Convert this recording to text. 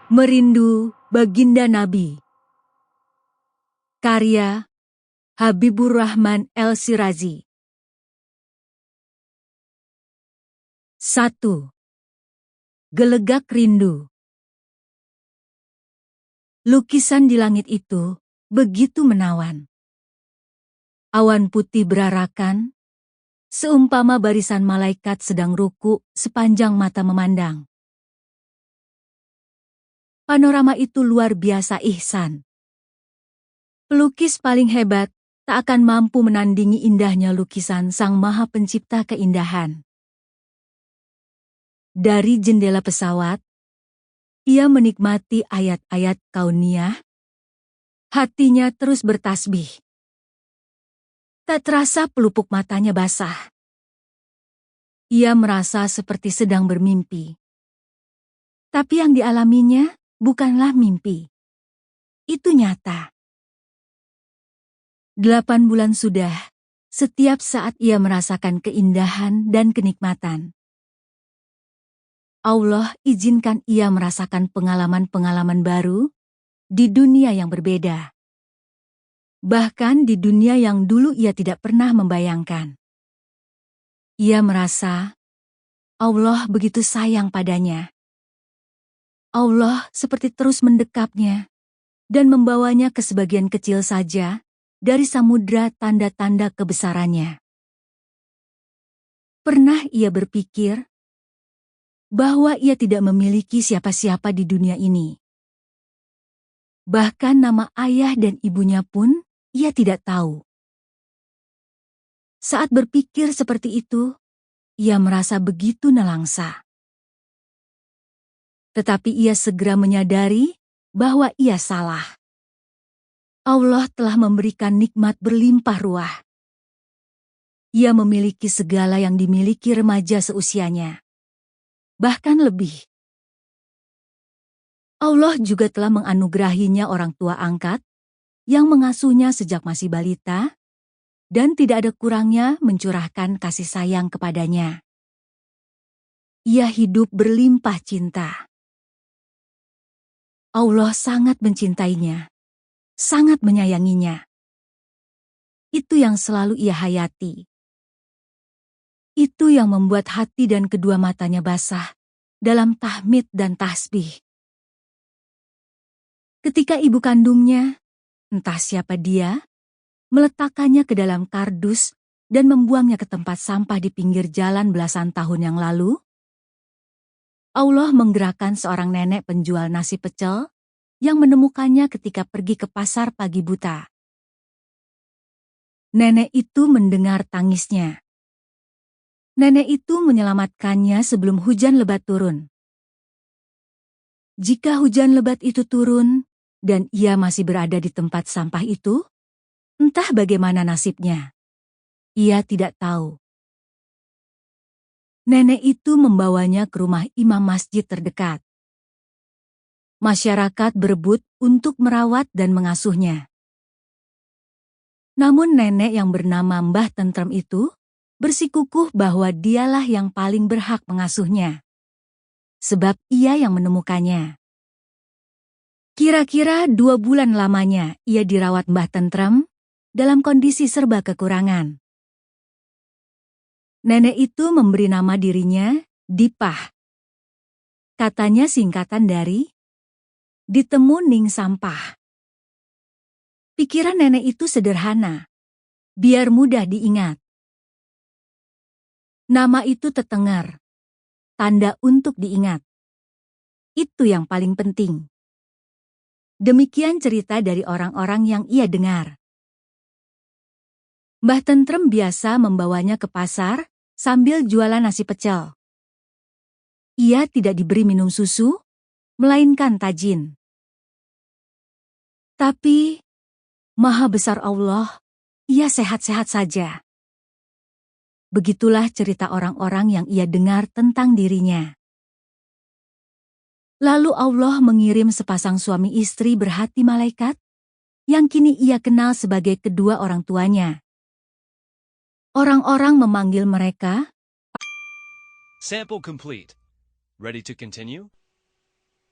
Merindu Baginda Nabi. Karya Habibur Rahman El-Shirazi. 1. Gelegak rindu. Lukisan di langit itu begitu menawan. Awan putih berarakan, seumpama barisan malaikat sedang ruku sepanjang mata memandang. Panorama itu luar biasa ihsan. Pelukis paling hebat tak akan mampu menandingi indahnya lukisan Sang Maha Pencipta keindahan. Dari jendela pesawat, ia menikmati ayat-ayat kauniyah. Hatinya terus bertasbih. Tak terasa pelupuk matanya basah. Ia merasa seperti sedang bermimpi. Tapi yang dialaminya bukanlah mimpi. Itu nyata. 8 bulan sudah, setiap saat ia merasakan keindahan dan kenikmatan. Allah izinkan ia merasakan pengalaman-pengalaman baru di dunia yang berbeda. Bahkan di dunia yang dulu ia tidak pernah membayangkan. Ia merasa Allah begitu sayang padanya. Allah seperti terus mendekapnya dan membawanya ke sebagian kecil saja dari samudra tanda-tanda kebesarannya. Pernah ia berpikir bahwa ia tidak memiliki siapa-siapa di dunia ini. Bahkan nama ayah dan ibunya pun ia tidak tahu. Saat berpikir seperti itu, ia merasa begitu nelangsa. Tetapi ia segera menyadari bahwa ia salah. Allah telah memberikan nikmat berlimpah ruah. Ia memiliki segala yang dimiliki remaja seusianya. Bahkan lebih. Allah juga telah menganugerahinya orang tua angkat yang mengasuhnya sejak masih balita dan tidak ada kurangnya mencurahkan kasih sayang kepadanya. Ia hidup berlimpah cinta. Allah sangat mencintainya, sangat menyayanginya. Itu yang selalu ia hayati. Itu yang membuat hati dan kedua matanya basah dalam tahmid dan tasbih. Ketika ibu kandungnya, entah siapa dia, meletakkannya ke dalam kardus dan membuangnya ke tempat sampah di pinggir jalan belasan tahun yang lalu, Allah menggerakkan seorang nenek penjual nasi pecel yang menemukannya ketika pergi ke pasar pagi buta. Nenek itu mendengar tangisnya. Nenek itu menyelamatkannya sebelum hujan lebat turun. Jika hujan lebat itu turun dan ia masih berada di tempat sampah itu, entah bagaimana nasibnya. Ia tidak tahu. Nenek itu membawanya ke rumah imam masjid terdekat. Masyarakat berebut untuk merawat dan mengasuhnya. Namun nenek yang bernama Mbah Tentrem itu bersikukuh bahwa dialah yang paling berhak mengasuhnya. Sebab ia yang menemukannya. Kira-kira 2 bulan lamanya ia dirawat Mbah Tentrem dalam kondisi serba kekurangan. Nenek itu memberi nama dirinya Dipah. Katanya singkatan dari Ditemu Ning Sampah. Pikiran nenek itu sederhana, biar mudah diingat. Nama itu tetengar, tanda untuk diingat. Itu yang paling penting. Demikian cerita dari orang-orang yang ia dengar. Mbah Tentrem biasa membawanya ke pasar sambil jualan nasi pecel. Ia tidak diberi minum susu, melainkan tajin. Tapi, Maha Besar Allah, ia sehat-sehat saja. Begitulah cerita orang-orang yang ia dengar tentang dirinya. Lalu Allah mengirim sepasang suami istri berhati malaikat, yang kini ia kenal sebagai kedua orang tuanya. Orang-orang memanggil mereka Sample complete. Ready to continue?